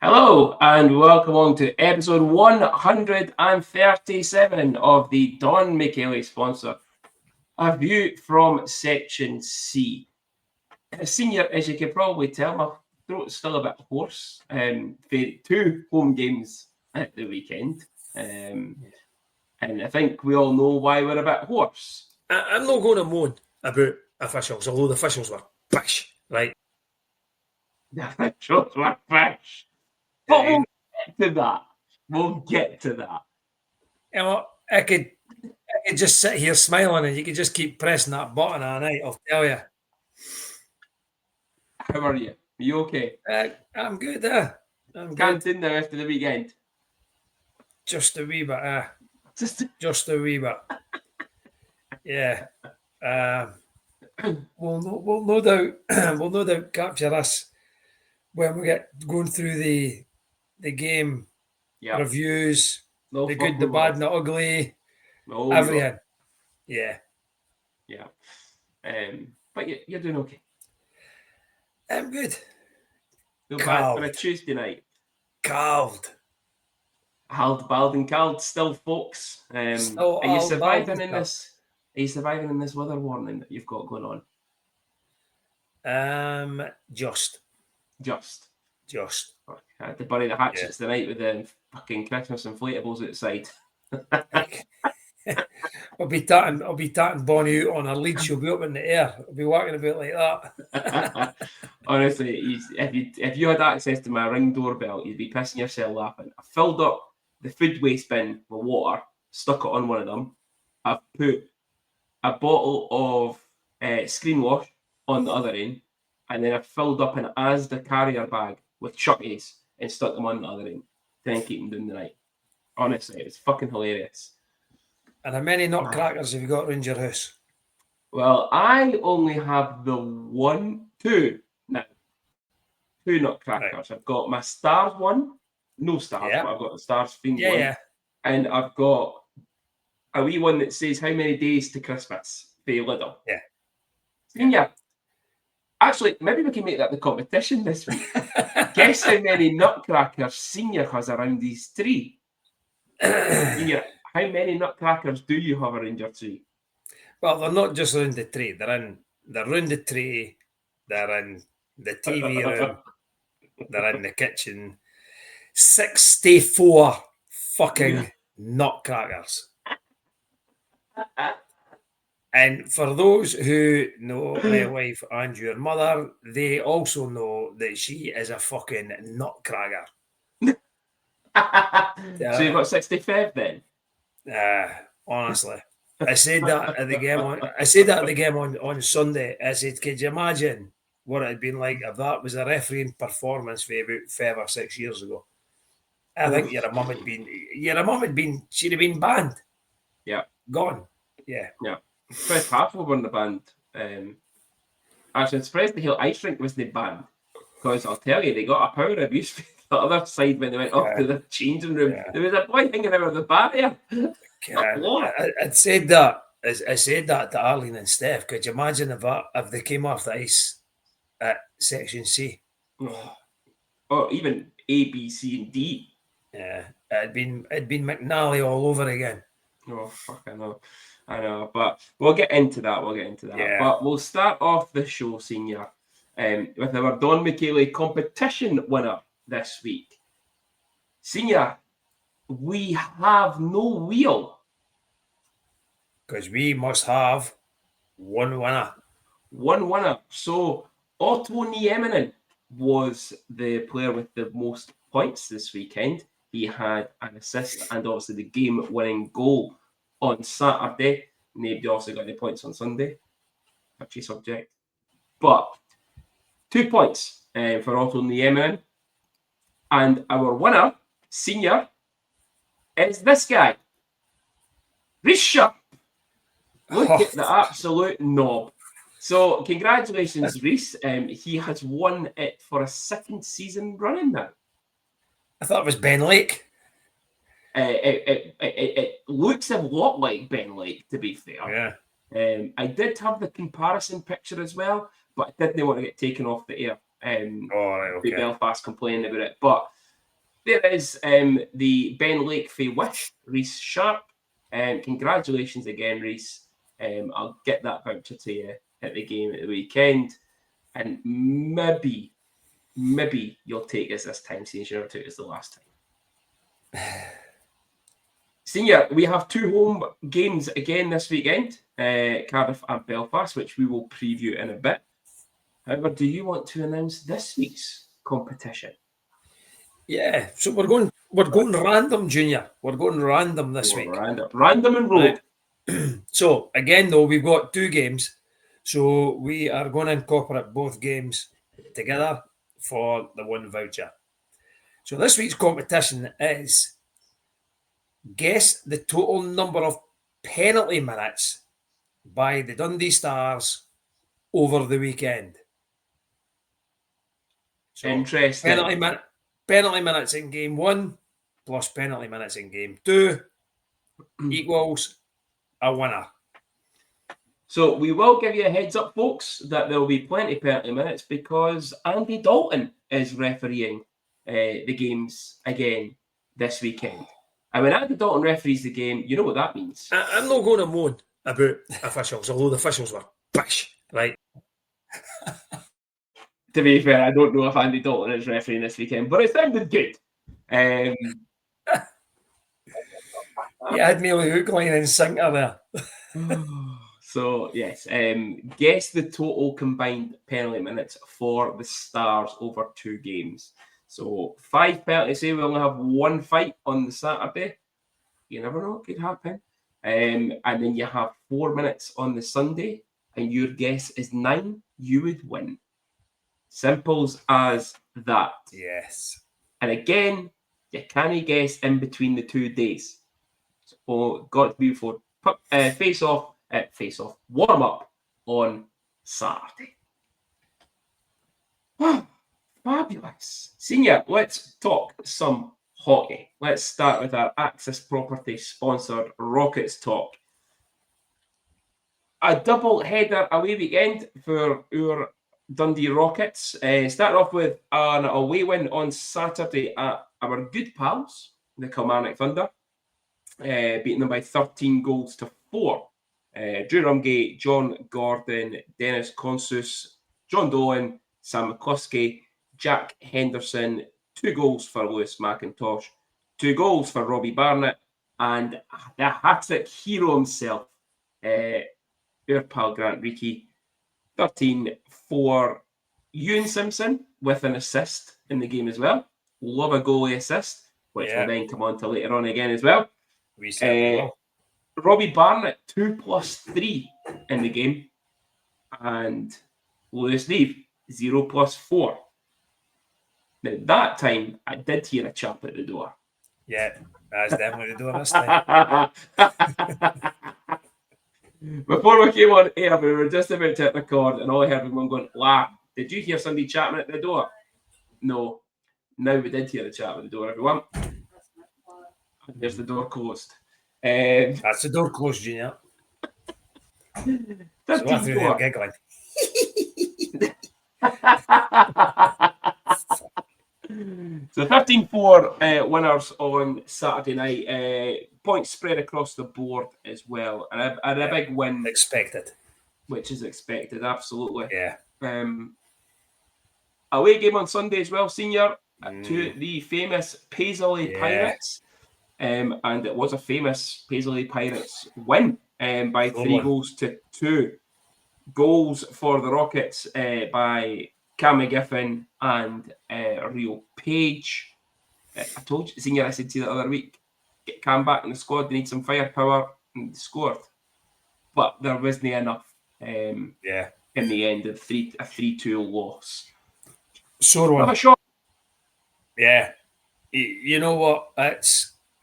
Hello and welcome on to episode 137 of the Don Michele sponsor. A view from Section C. Senior, as you can probably tell, my throat's still a bit hoarse. For two home games at the weekend. And I think we all know why we're a bit hoarse. I'm not going to moan about officials, although the officials were pish, right? The officials were fish. But we'll get to that. We'll get to that. You know, I could just sit here smiling and you could just keep pressing that button all night, I'll tell you. How are you? Are you okay? I'm good, I'm Can't good. in there after the weekend. Just a wee bit, Just a wee bit. Yeah. We'll no doubt we'll no doubt capture this when we get going through the game reviews, no the good, the bad, and the ugly, everything. No. Yeah. But you're doing okay. I'm good. No bad for a Tuesday night. Calved. Hald, bald, and cald still, folks. Are you surviving in this? Are you surviving in this weather warning that you've got going on? Just. I had to bury the hatchets tonight with the fucking Christmas inflatables outside. I'll be tatting Bonnie out on her lead. She'll be up in the air. I'll be walking about like that. Honestly, if you had access to my Ring doorbell, you'd be pissing yourself laughing. I filled up the food waste bin with water, stuck it on one of them. I've put a bottle of screen wash on the other end, and then I filled up an Asda carrier bag with chutneys and stuck them on the other end to then keep them doing the night. Honestly, it's fucking hilarious. And how many nutcrackers have you got around your house? Well, I only have two nutcrackers. Right. I've got my stars one, no stars, but I've got the stars themed one. Yeah. And I've got a wee one that says how many days to Christmas for Lidl. Yeah. Actually, maybe we can make that the competition this week. Guess how many nutcrackers Senior has around his tree? Senior, how many nutcrackers do you have around your tree? Well, they're not just around the tree. They're around the tree. They're in the TV room. They're in the kitchen. 64 fucking nutcrackers. And for those who know my wife and your mother, they also know that she is a fucking nutcracker. So you've got 65 then? Honestly. I said that at the game on Sunday. I said, could you imagine what it had been like if that was a refereeing performance for about 5 or 6 years ago? I think your mum had been, she'd have been banned. Yeah. Gone. Yeah. First half over in the band. Actually, I'm surprised the whole ice rink wasn't banned. Because I'll tell you, they got a power abuse for the other side when they went off to the changing room. Yeah. There was a boy hanging out of the barrier. I said that. I said that to Arlene and Steph. Could you imagine if they came off the ice at Section C? Or even A, B, C, and D. Yeah, it'd been McNally all over again. Oh, fuck, I know. But we'll get into that. Yeah. But we'll start off the show, Senior, with our Don Michele competition winner this week. Senior, we have no wheel. Because we must have one winner. So Otto Nieminen was the player with the most points this weekend. He had an assist and obviously the game-winning goal on Saturday. Nobody also got any points on Sunday. Touchy subject. But 2 points for Otto Nieminen. And our winner, Senior, is this guy. Risha. Look at the absolute knob. So, congratulations, Reese. He has won it for a second season running now. I thought it was Ben Lake. It looks a lot like Ben Lake, to be fair. Yeah. I did have the comparison picture as well, but I didn't want to get taken off the air. Okay. Belfast complaining about it. But There is the Ben Lake Fae Wish, Reese Sharp. Congratulations again, Reese. I'll get that voucher to you at the game at the weekend. And maybe you'll take us this time, since you never took us the last time. Senior, we have 2 home games again this weekend, Cardiff and Belfast, which we will preview in a bit. However, do you want to announce this week's competition? Yeah, so we're going random, Junior. We're going random this week. Random and road. Right. So again, though, we've got 2 games, so we are going to incorporate both games together for the 1 voucher. So this week's competition is guess the total number of penalty minutes by the Dundee Stars over the weekend. So interesting. Penalty minutes in game 1 plus penalty minutes in game 2 equals a winner. So we will give you a heads up, folks, that there will be plenty of penalty minutes because Andy Dalton is refereeing the games again this weekend. And when Andy Dalton referees the game, you know what that means. I'm not going to moan about officials, although the officials were pish, right? To be fair, I don't know if Andy Dalton is refereeing this weekend, but it sounded good. You had me with hook, line, and sinker there. So, yes, guess the total combined penalty minutes for the Stars over 2 games. So, 5 penalties, say we only have 1 fight on the Saturday. You never know, it could happen. And then you have 4 minutes on the Sunday, and your guess is 9, you would win. Simples as that. Yes. And again, you can't guess in between the 2 days. So, got to be before face off, warm up on Saturday. Fabulous. Senior, let's talk some hockey. Let's start with our Axis Property sponsored Rockets talk. A double header away weekend for our Dundee Rockets. Starting off with an away win on Saturday at our good pals, the Kilmarnock Thunder, beating them by 13 goals to 4. Drew Rumgate, John Gordon, Dennis Consus, John Dolan, Sam McCluskey, Jack Henderson, 2 goals for Lewis McIntosh, 2 goals for Robbie Barnett, and the hat-trick hero himself, our pal Grant Reekie, 13 for Ewan Simpson with an assist in the game as well. Love a goalie assist, which we'll then come on to later on again as well. We certainly will. Robbie Barnett, 2+3 in the game. And Lewis Reeve, 0+4. Now, that time, I did hear a chap at the door. Yeah, that's definitely the door this time. Before we came on air, we were just about to hit record, and all I heard was one going, "La, did you hear somebody chatting at the door?" No. Now we did hear a chat at the door, everyone. And there's the door closed. That's the door closed, Junior. 13-4. Giggling. So 13-4 winners on Saturday night. Points spread across the board as well. And a big win. Expected. Which is expected, absolutely. Yeah. Away game on Sunday as well, Senior, to the famous Paisley Pirates. And it was a famous Paisley Pirates win by 3 goals to 2. Goals for the Rockets by Cam McGiffin and Rio Page. I told you, Senior, I said to you the other week, get Cam back in the squad, they need some firepower, and they scored. But there wasn't enough in the end of a 3-2 loss. Sore one. Have a shot. Yeah. You know what? It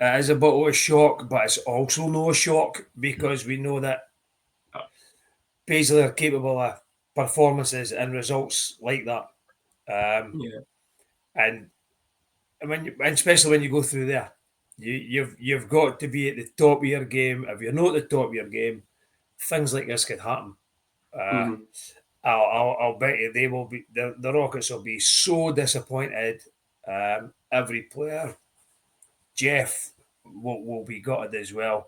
is a bit of a shock, but it's also no shock because we know that Paisley are capable of performances and results like that. And especially when you go through there, you've got to be at the top of your game. If you're not at the top of your game, things like this could happen. I'll bet you they will be. The Rockets will be so disappointed every player. Jeff will be gutted as well.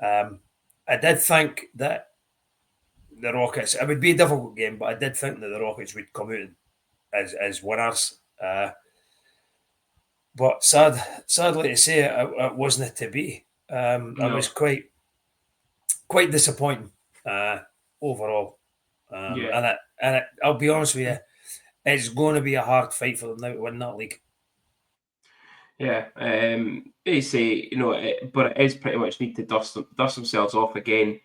I did think that the Rockets, it would be a difficult game, but I did think that the Rockets would come out as winners. But sadly to say, it wasn't to be. It was quite disappointing overall. I'll be honest with you, it's going to be a hard fight for them now to win that league. Yeah, they say, but it is pretty much need to dust themselves off again.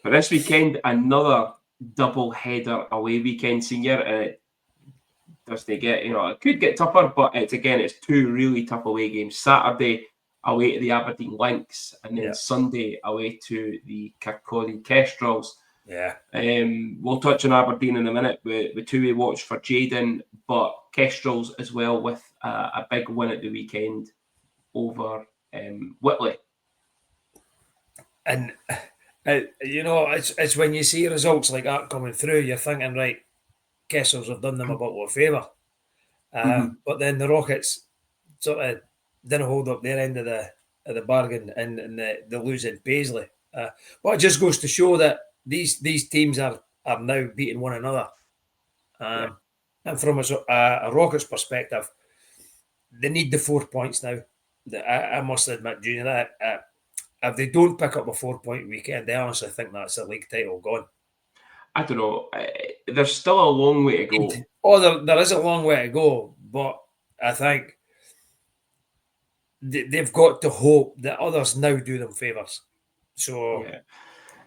But this weekend, another double header away weekend, senior, and it doesn't get, it could get tougher, but it's two really tough away games. Saturday away to the Aberdeen Lynx, and then Sunday away to the Kirkcaldy Kestrels. Yeah. We'll touch on Aberdeen in a minute with two-way watch for Jaden, but Kestrels as well with a big win at the weekend over Whitley. And it's when you see results like that coming through, you're thinking, right, Kestrels have done them a bit of a favour. But then the Rockets sort of didn't hold up their end of the bargain and the losing Paisley. But it just goes to show that these teams are now beating one another. And from a Rockets perspective, they need the 4 points now. I must admit, Junior, that if they don't pick up a 4-point weekend, I honestly think that's a league title gone. I don't know. There's still a long way to go. Oh, there is a long way to go, but I think they've got to hope that others now do them favours. So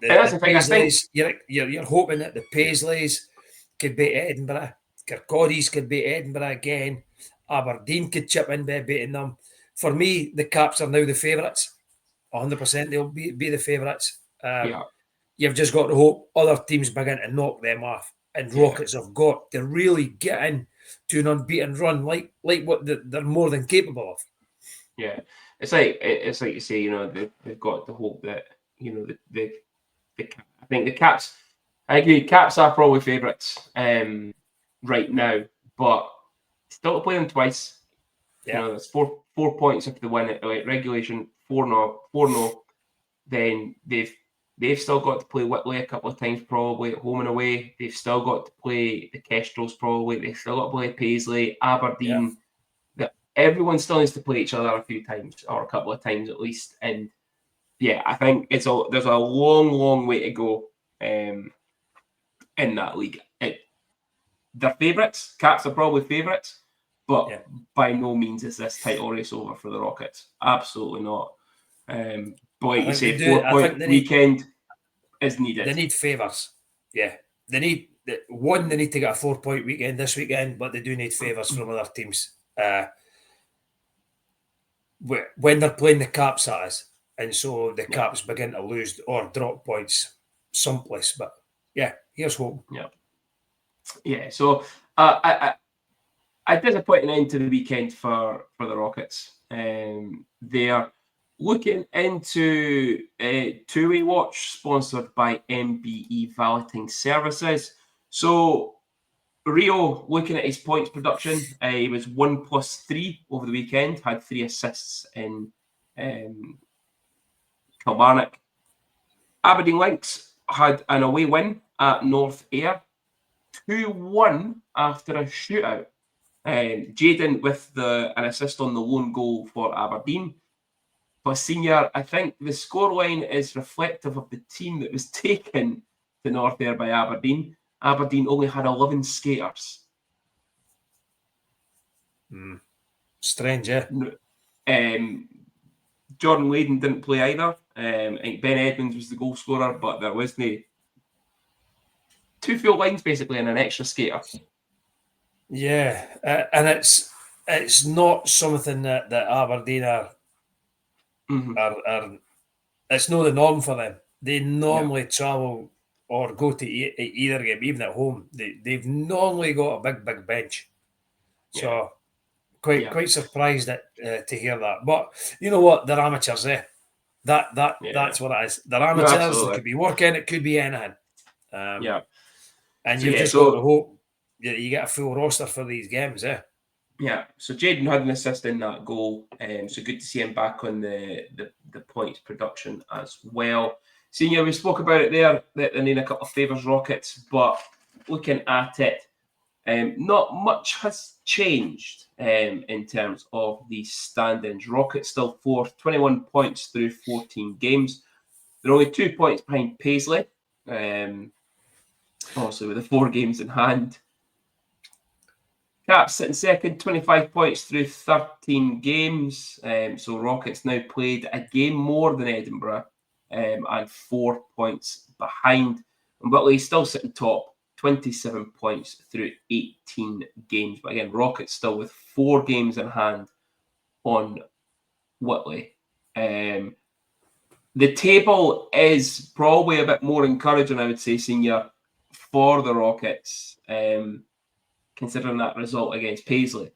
the Paisleys, you're hoping that the Paisleys could beat Edinburgh, Kirkcaldy's could beat Edinburgh again, Aberdeen could chip in by beating them. For me, the Caps are now the favourites. 100% they'll be the favourites. You've just got to hope other teams begin to knock them off, and Rockets have got to really get in to an unbeaten run, like what they're more than capable of. Yeah, it's like you say, they've got to hope that the I think the Caps. I agree, Caps are probably favourites right now, but still to play them twice. It's four points if they win it, like regulation 4-0. Then they've still got to play Whitley a couple of times, probably at home and away. They've still got to play the Kestrels, probably. They've still got to play Paisley, Aberdeen. Everyone still needs to play each other a few times, or a couple of times at least. And I think there's a long way to go in that league. They're favourites. Caps are probably favourites, but by no means is this title race over for the Rockets. Absolutely not. But like you say, 4-point weekend is needed. They need favours. Yeah. They need to get a 4-point weekend this weekend, but they do need favours from other teams. When they're playing the Caps, that is. And so the Caps begin to lose or drop points someplace. But here's hope. So a disappointing end to the weekend for the Rockets. They are looking into a two-way watch sponsored by MBE Valeting Services. So Rio, looking at his points production, he was 1+3 over the weekend, had 3 assists in Kilmarnock. Aberdeen Lynx had an away win at North Ayr, 2-1 after a shootout. Jaden with an assist on the lone goal for Aberdeen. But Senior, I think the scoreline is reflective of the team that was taken to North Ayr by Aberdeen. Aberdeen only had 11 skaters. Strange, yeah. Jordan Layden didn't play either. I think Ben Edmonds was the goal scorer, but there wasn't 2 full lines basically and an extra skater. Yeah, and it's not something that Aberdeen are. It's not the norm for them. They normally travel or go to either game, even at home. They've normally got a big bench. So quite surprised to hear that. But you know what? They're amateurs, eh? That's what it is. They're amateurs. Absolutely. It could be working. It could be anything. And you've just got to hope that you get a full roster for these games, eh? Yeah, so Jaden had an assist in that goal, so good to see him back on the points production as well. Senior, we spoke about it there, that they need a couple of favours Rockets, but looking at it, not much has changed in terms of the standings. Rockets still fourth, 21 points through 14 games. They're only 2 points behind Paisley, also with the 4 games in hand. Caps sitting second, 25 points through 13 games. So Rockets now played a game more than Edinburgh and 4 points behind. And Whitley still sitting top, 27 points through 18 games. But again, Rockets still with 4 games in hand on Whitley. The table is probably a bit more encouraging, I would say, Senior, for the Rockets. Considering that result against Paisley,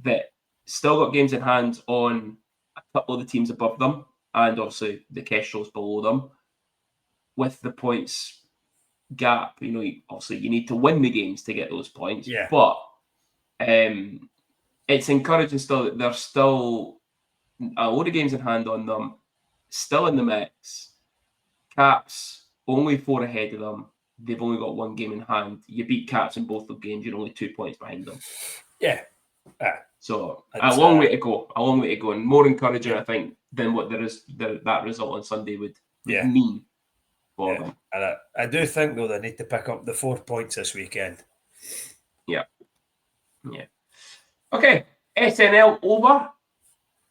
that still got games in hand on a couple of the teams above them, and obviously the Kestrels below them. With the points gap, obviously you need to win the games to get those points. Yeah. But it's encouraging still that there's still a load of games in hand on them, still in the mix. Caps only 4 ahead of them. They've only got 1 game in hand. You beat Caps in both the games, you're only 2 points behind them. Yeah. So a long way to go. A long way to go. And more encouraging, I think, than what that result on Sunday would mean for them. And I do think, though, they need to pick up the 4 points this weekend. Yeah. Okay. SNL over.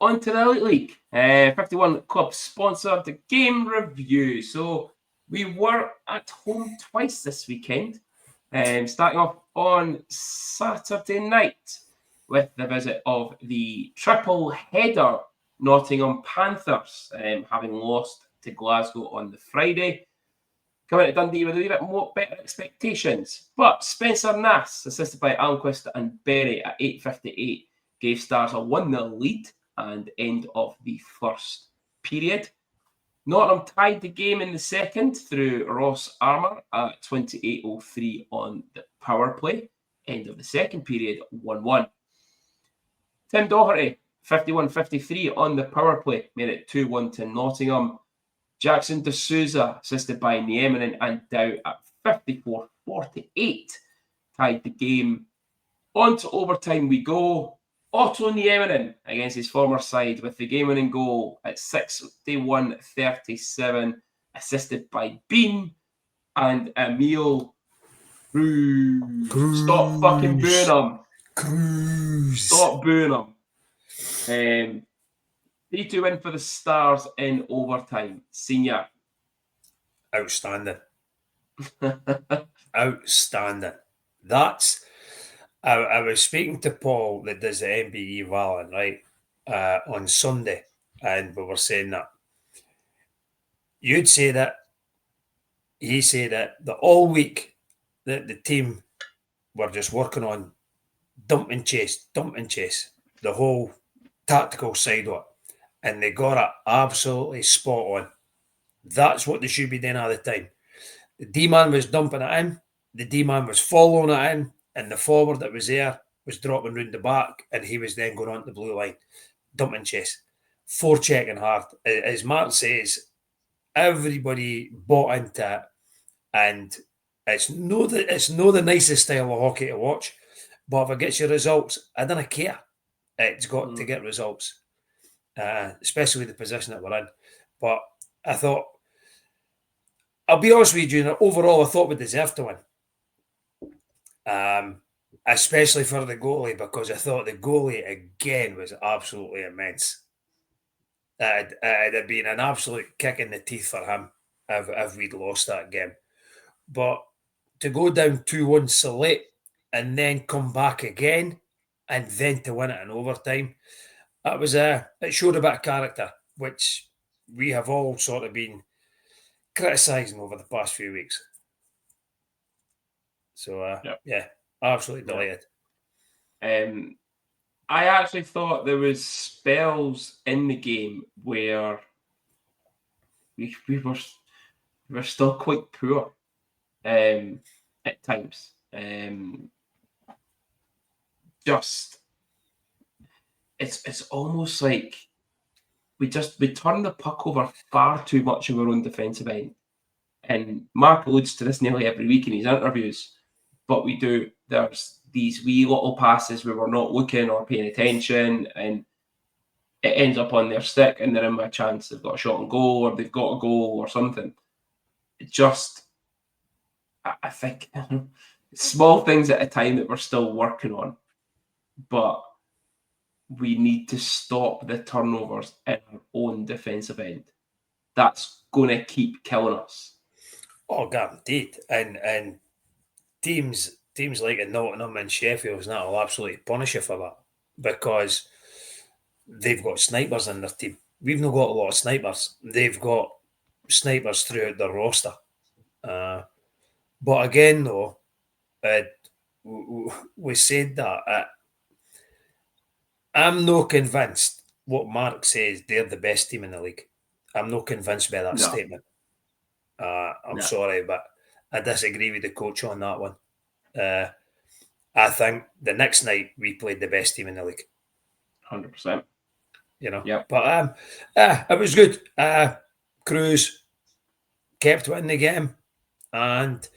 On to the Elite League. 51 club sponsored game review. So we were at home twice this weekend. Starting off on Saturday night with the visit of the triple header Nottingham Panthers, having lost to Glasgow on the Friday. Coming to Dundee with a wee bit more better expectations. But Spencer Nass, assisted by Almquist and Berry at 8:58, gave Stars a 1-0 lead and end of the first period. Nottingham tied the game in the second through Ross Armour at 28:03 on the power play. End of the second period, 1-1. Tim Doherty, 51:53 on the power play, made it 2-1 to Nottingham. Jackson D'Souza, assisted by Nieminen and Dow at 54:48, tied the game. On to overtime we go. Otto Nieminen against his former side with the game-winning goal at 61:37, assisted by Bean and Emil Cruz. Stop fucking booing him. Cruz. Stop booing him. 3-2 win for the Stars in overtime. Senior. Outstanding. Outstanding. That's... I was speaking to Paul that does the MBE Valin, right, on Sunday, and we were saying that you'd say that, he said that all week that the team were just working on dump and chase, the whole tactical side of it, and they got it absolutely spot on. That's what they should be doing all the time. The D-man was dumping it in, the D-man was following it in, and the forward that was there was dropping round the back, and he was then going on to the blue line. Dump and chase. Forechecking hard. As Martin says, everybody bought into it, and it's no the nicest style of hockey to watch, but if it gets you results, I don't care. It's got to get results, especially the position that we're in. But I thought, I'll be honest with you, overall, I thought we deserved to win. Especially for the goalie, because I thought the goalie again was absolutely immense. It'd have been an absolute kick in the teeth for him if we'd lost that game. But to go down 2-1 so late and then come back again and then to win it in overtime, it showed a bit of character, which we have all sort of been criticising over the past few weeks. So, yeah, absolutely delighted. I actually thought there was spells in the game where we were still quite poor at times. Just it's almost like we turn the puck over far too much in our own defensive end. And Mark alludes to this nearly every week in his interviews, but we do. There's these wee little passes where we're not looking or paying attention, and it ends up on their stick, and they're in by chance. They've got a shot on goal, or they've got a goal, or something. It just, I think, small things at a time that we're still working on, but we need to stop the turnovers in our own defensive end. That's going to keep killing us. Oh, guaranteed. And teams like in Nottingham and Sheffield and that will absolutely punish you for that, because they've got snipers in their team. We've not got a lot of snipers. They've got snipers throughout their roster. But again, though, we said that I'm not convinced what Mark says they're the best team in the league. I'm not convinced by that statement. I'm sorry, but I disagree with the coach on that one. I think the next night we played the best team in the league. 100%. But it was good. Cruz kept winning the game, and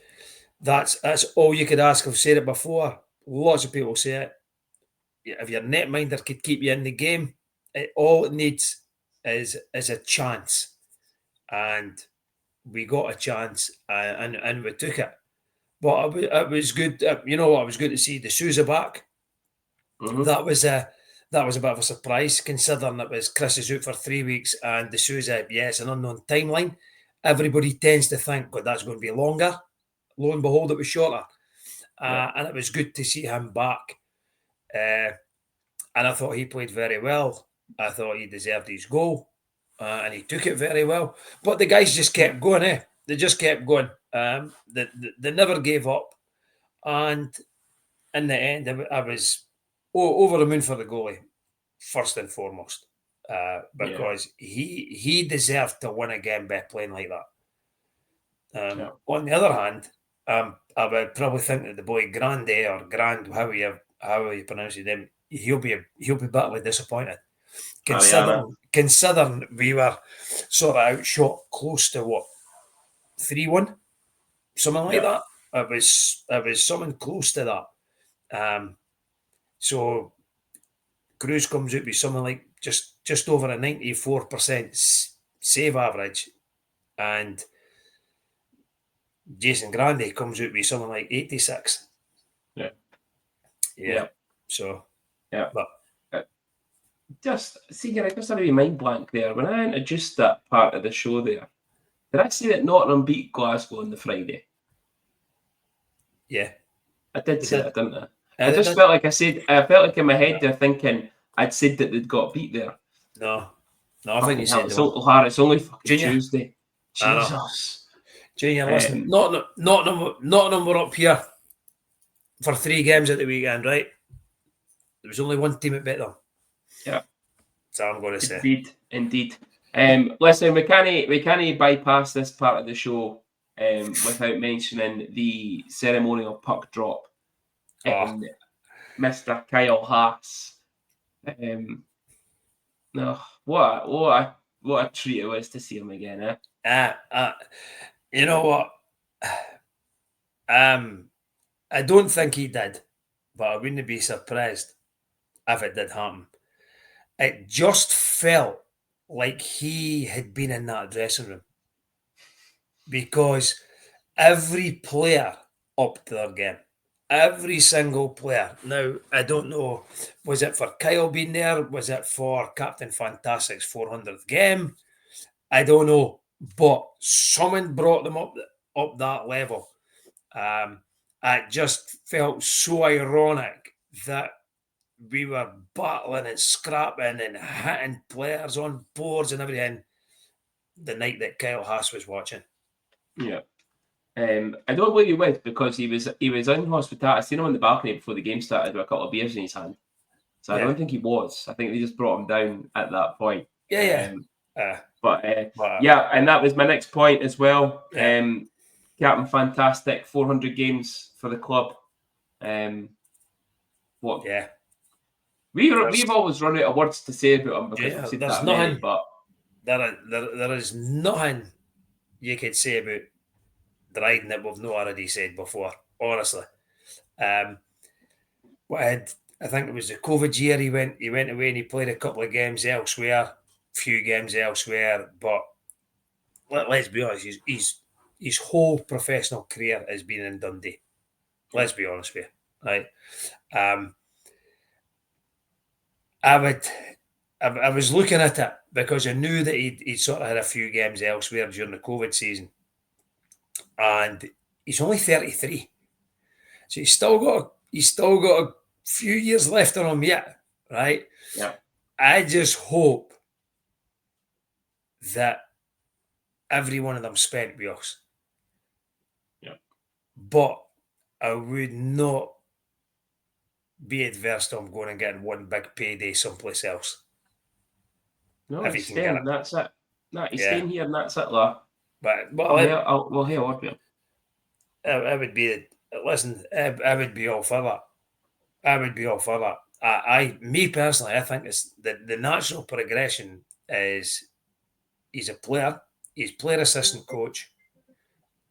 that's all you could ask. I've said it before. Lots of people say it. If your netminder could keep you in the game, all it needs is a chance, and we got a chance, and we took it. But it was good. You know what? It was good to see De Souza back. Mm-hmm. That was a bit of a surprise, considering it was Chris is out for 3 weeks and De Souza, it's an unknown timeline. Everybody tends to think, God, that's going to be longer. Lo and behold, it was shorter. And it was good to see him back. And I thought he played very well. I thought he deserved his goal. And he took it very well. But the guys just kept going, They just kept going. They never gave up. And in the end, I was over the moon for the goalie, first and foremost, because he deserved to win again by playing like that. On the other hand, I would probably think that the boy Grande or Grand, how you pronounce his name, he'll be bitterly disappointed. Considering we were sort of outshot close to 3-1, something like that. It was something close to that. So Cruz comes out with something like just over a 94% save average, and Jason Grande comes out with something like 86. So but just see, I just had a wee mind blank there when I introduced that part of the show. There, did I say that Nottingham beat Glasgow on the Friday? Yeah, I did say that, didn't I? I just felt like I felt like in my head they're thinking I'd said that they'd got beat there. No, I think you said it's only fucking Tuesday. Jesus. Junior, listen, Nottingham were up here for 3 games at the weekend, right? There was only one team that beat them. Yeah. So I'm going to say. Indeed. Listen, we can't bypass this part of the show without mentioning the ceremonial puck drop. Mr. Kyle Haas. What a treat it was to see him again, You know what? I don't think he did, but I wouldn't be surprised if it did happen. It just felt like he had been in that dressing room, because every player upped their game. Every single player. Now, I don't know, was it for Kyle being there? Was it for Captain Fantastic's 400th game? I don't know, but someone brought them up that level. It just felt so ironic that we were battling and scrapping and hitting players on boards and everything the night that Kyle Haas was watching. Yeah. I don't believe he went, because he was in hospitality. I seen him on the balcony before the game started with a couple of beers in his hand. So I don't think he was. I think they just brought him down at that point. And that was my next point as well. Captain Fantastic, 400 games for the club. We've always run out of words to say about him because Yeah, we've said there's that many, nothing. but There is nothing you could say about Dryden that we've not already said before. Honestly, what I think it was the COVID year. He went away and he played a couple of games elsewhere, few games elsewhere. But let's be honest, his whole professional career has been in Dundee. Let's be honest with you, right? Um, I was looking at it because I knew that he'd sort of had a few games elsewhere during the COVID season, and he's only 33, so he's still got a few years left on him yet, right? yeah. I just hope that every one of them spent with us. Yeah. But I would not be adverse to him going and getting one big payday someplace else. No, If he he's can get staying. it. That's it. No, he's Yeah. staying here, and that's it, lah. But Well, hey, what with him? I would be listen, I would be all for that. I would be all for that. Me personally, I think it's the natural progression is he's a player, he's player assistant coach.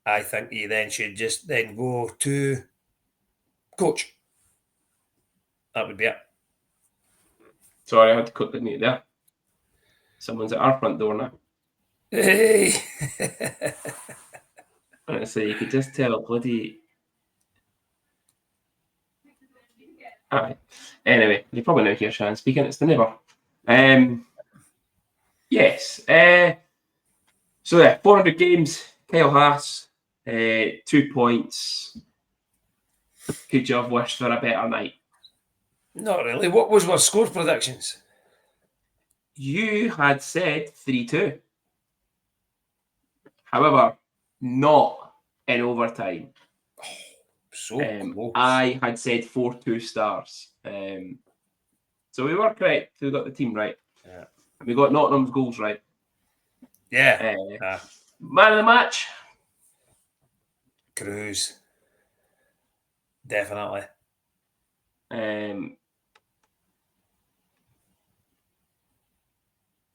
I think he then should just then go to coach. That would be it. Sorry, I had to cut the mute there. Someone's at our front door now. Hey. Honestly, you could just tell bloody. Aye. Anyway, you probably know hear Shan speaking. It's the neighbour. Yes. So yeah, 400 games. Kyle Haas, 2 points. Could you have wished for a better night? Not really. What was our score predictions? You had said 3-2. However, not in overtime. So close. I had said 4-2 stars. So we were correct. We got the team right. Yeah. We got Nottingham's goals right. Yeah. Man of the match. Cruz. Definitely.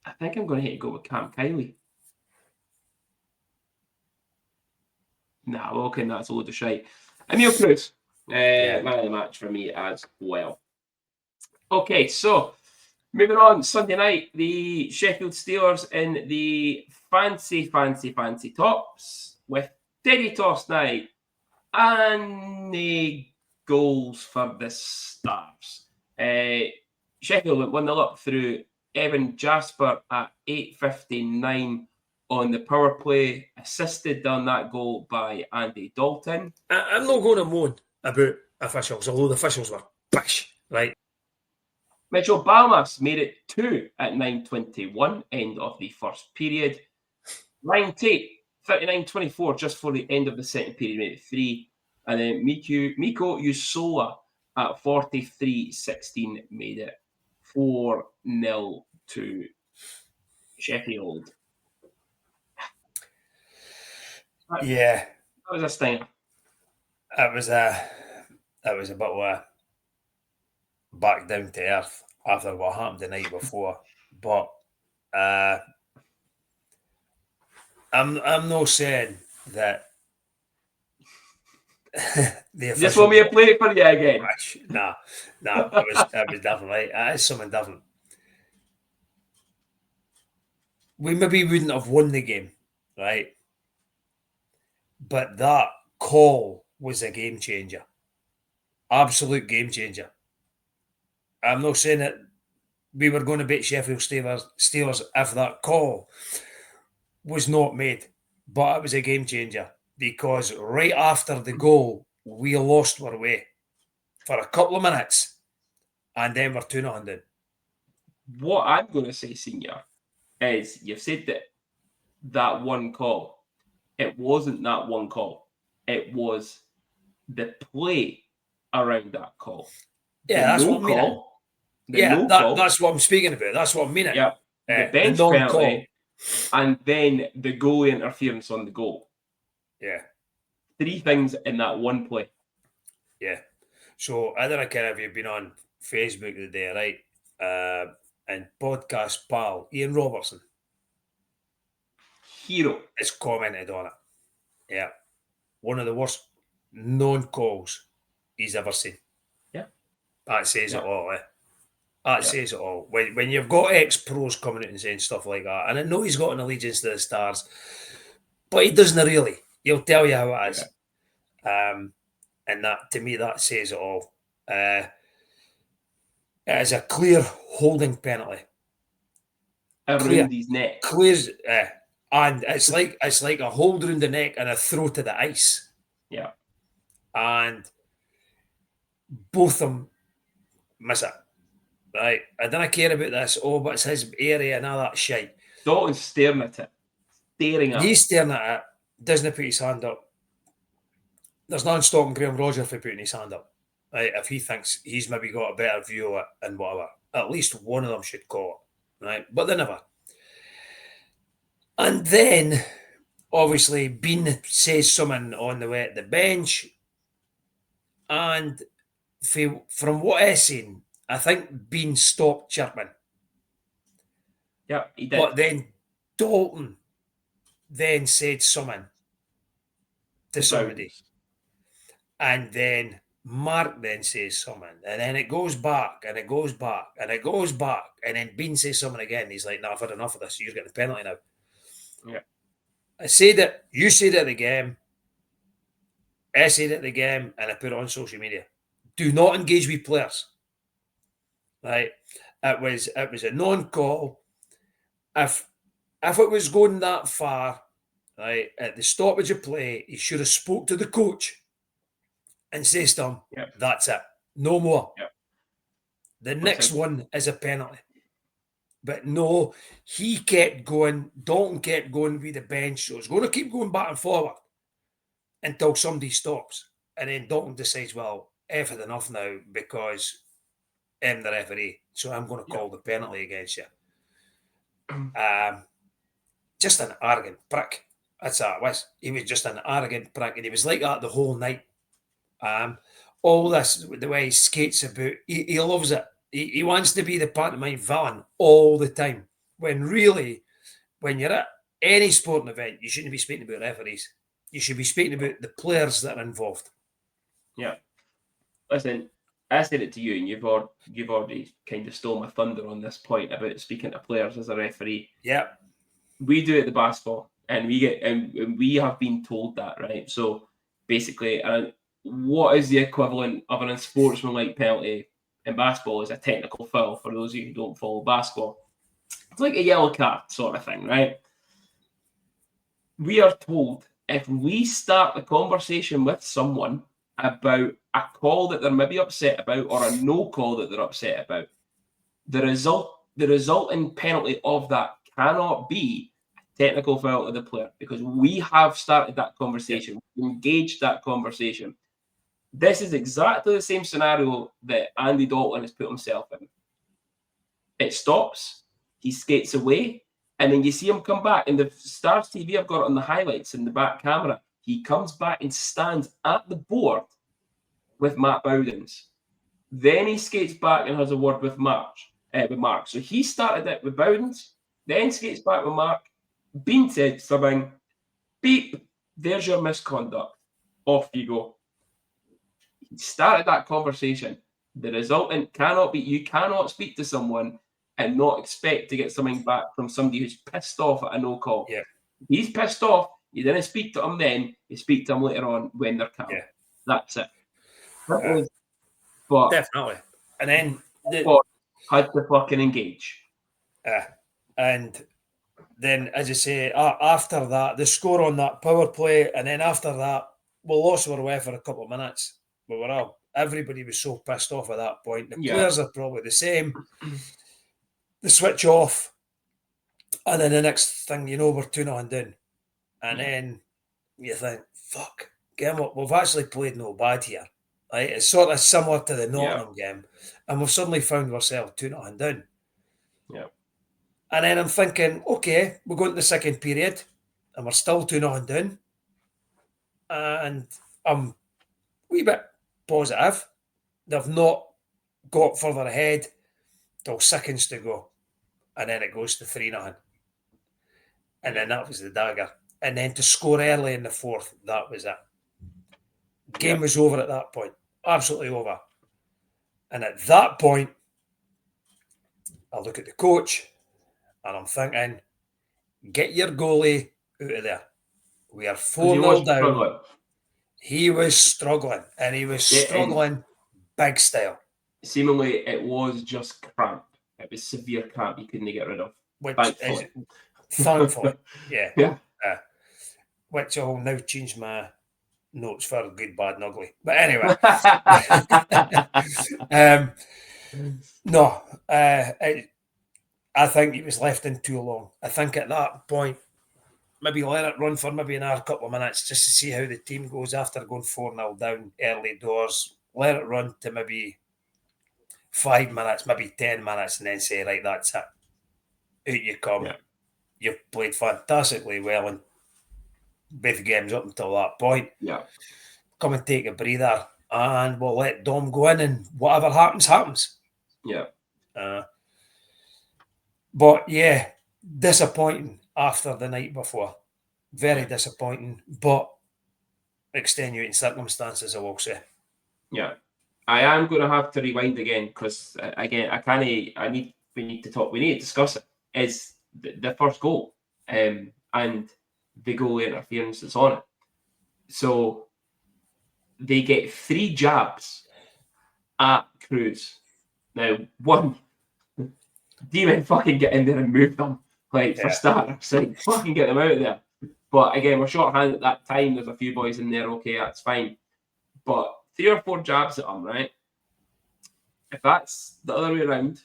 I think I'm going to hate to go with Cam Kiley. Nah, well, okay, that's a load of shite. Emil Cruz. Man of the match for me as well. Okay, so moving on. Sunday night, the Sheffield Steelers in the fancy tops with Teddy Toss night and the goals for the Stars. Sheffield went 1-0 up through Evan Jasper at 8:59 on the power play, assisted on that goal by Andy Dalton. I'm not going to moan about officials, although the officials were bish, right? Mitchell Balmas made it 2 at 9:21, end of the first period. Ryan Tate, 39-24, just for the end of the second period, made it 3. And then Miko Usola at 43-16 made it 4-0 to Sheffield. Yeah. That was a stinger. It was a bit of a back down to earth after what happened the night before. But I'm not saying that the officials just want me to play it for you again. Nah, it was definitely it's something different. We maybe wouldn't have won the game, right? But that call was a game changer. Absolute game changer. I'm not saying that we were going to beat Sheffield Steelers if that call was not made, but it was a game changer because right after the goal, we lost our way for a couple of minutes and then we're 2-0 down. What I'm going to say, Senior, is you've said that one call. It wasn't that one call. It was the play around that call. Yeah, that's what I mean. That's what I'm speaking about. That's what I mean. Yeah, the bench penalty, and then the goalie interference on the goal. Yeah. 3 things in that one play. Yeah. So I don't care if you've been on Facebook today, right? And podcast pal Ian Robertson Hero. has commented on it. Yeah. One of the worst known calls he's ever seen. Yeah. That says Yeah. it all, That says it all. When you've got ex-pros coming out and saying stuff like that, and I know he's got an allegiance to the Stars, but he doesn't really. He'll tell you how it is. And that, to me, that says it all. It is a clear holding penalty. Around his neck. Clear, and it's like a hold around the neck and a throw to the ice. Yeah. And both of them miss it. Right. I don't care about this. Oh, but it's his area and all that shit. Dalton's staring at it. Staring at it. He's staring at it. Doesn't put his hand up. There's nothing stopping Graham Rodgers from putting his hand up. Right? If he thinks he's maybe got a better view of it and whatever. At least one of them should call it. Right. But they never. And then, obviously, Bean says something on the way at the bench. And from what I've seen, I think Bean stopped chirping. Yeah, he did. But then Dalton then said something to somebody. And then Mark then says something. And then it goes back and it goes back and it goes back. And then Bean says something again. He's like, no, I've had enough of this. You're getting a penalty now. Yeah. I said it. You said it at the game. I said it at the game and I put it on social media. Do not engage with players. Right? It was a non-call. If it was going that far, right, at the stoppage of play, he should have spoke to the coach and says to him, that's it. No more. Yep. The next one is a penalty. But no, he kept going. Dalton kept going with the bench. So it's going to keep going back and forward until somebody stops. And then Dalton decides, well, F it enough now because I'm the referee. So I'm going to call the penalty against you. Just an arrogant prick. That's how it was. He was just an arrogant prick. And he was like that the whole night. All this, the way he skates about, he loves it. He wants to be the pantomime villain all the time. When really, when you're at any sporting event, you shouldn't be speaking about referees. You should be speaking about the players that are involved. Yeah. Listen, I said it to you, and you've already kind of stole my thunder on this point about speaking to players as a referee. Yeah. We do it at the basketball, and we have been told that, right? So basically, what is the equivalent of an unsportsmanlike penalty in basketball is a technical foul for those of you who don't follow basketball. It's like a yellow card sort of thing, right? We are told if we start the conversation with someone about a call that they're maybe upset about or a no call that they're upset about, the resulting penalty of that cannot be a technical foul to the player because we have started that conversation, we engaged that conversation. This is exactly the same scenario that Andy Dalton has put himself in. It stops, he skates away, and then you see him come back. And the Stars TV, I've got it on the highlights in the back camera. He comes back and stands at the board with Matt Bowdens. Then he skates back and has a word with Mark. So he started it with Bowdens, then skates back with Mark. Bean said something, beep, there's your misconduct. Off you go. He started that conversation. The resultant cannot be, you cannot speak to someone and not expect to get something back from somebody who's pissed off at a no call. Yeah. He's pissed off. You didn't speak to him then. You speak to him later on when they're calm. Yeah. That's it. But definitely. And then had to fucking engage. And then, as I say, after that, the score on that power play, and then after that, we lost our way for a couple of minutes. We were everybody was so pissed off at that point. The players are probably the same. They switch off, and then the next thing you know, we're 2-0 down. And then you think, fuck, game up. We've actually played no bad here. Right? It's sort of similar to the Nottingham game. And we've suddenly found ourselves 2-0 down. Yeah. And then I'm thinking, okay, we're going to the second period, and we're still 2-0 down. And I'm a wee bit positive. They've not got further ahead till seconds to go, and then it goes to 3-0. And then that was the dagger. And then to score early in the fourth, that was it. Game was over at that point. Absolutely over. And at that point, I look at the coach and I'm thinking, get your goalie out of there. We are 4-0 down. Struggling. He was struggling, and he was struggling big style. Seemingly, it was just cramp. It was severe cramp you couldn't get rid of. Which Thankfully. yeah. Which I'll now change my notes for good, bad, and ugly. But anyway, I think he was left in too long. I think at that point, maybe let it run for maybe another couple of minutes just to see how the team goes after going 4-0 down early doors. Let it run to maybe 5 minutes, maybe 10 minutes, and then say, right, that's it. Out you come. Yeah. You've played fantastically well in both games up until that point. Yeah. Come and take a breather, and we'll let Dom go in, and whatever happens, happens. Yeah. But yeah, disappointing after the night before. Very disappointing, but extenuating circumstances, I will say. Yeah. I am going to have to rewind again because, again, we need to discuss it. Is the first goal and the goal interference that's on it. So they get 3 jabs at Cruz. Now, one, D-men fucking get in there and move them, for starters. Like, fucking get them out of there. But again, we're short-handed at that time. There's a few boys in there. Okay, that's fine. But 3 or 4 jabs at them, right? If that's the other way around,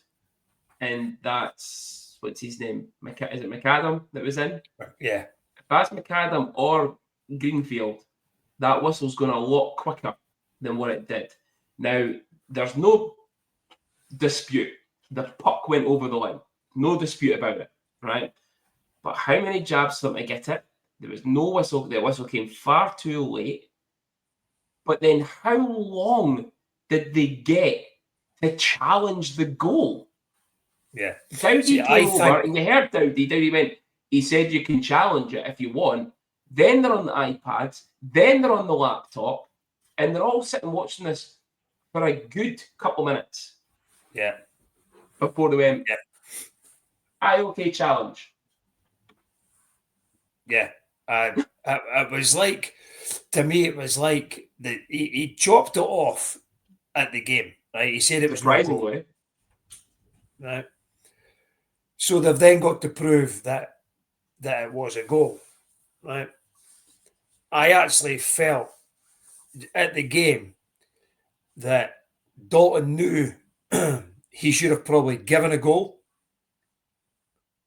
and that's, what's his name? Is it McAdam that was in? Yeah. If that's McAdam or Greenfield, that whistle's going a lot quicker than what it did. Now, there's no dispute. The puck went over the line. No dispute about it, right? But how many jabs did they get it? There was no whistle. The whistle came far too late. But then how long did they get to challenge the goal? Yeah. Dowdy came over, and you heard Dowdy. Dowdy went, he said you can challenge it if you want. Then they're on the iPads. Then they're on the laptop. And they're all sitting watching this for a good couple minutes. Yeah. Before they went, okay, challenge. Yeah. It was like, to me, it was like he chopped it off at the game. Right? He said it was surprisingly. Right. So they've then got to prove that it was a goal. Right. I actually felt at the game that Dalton knew he should have probably given a goal,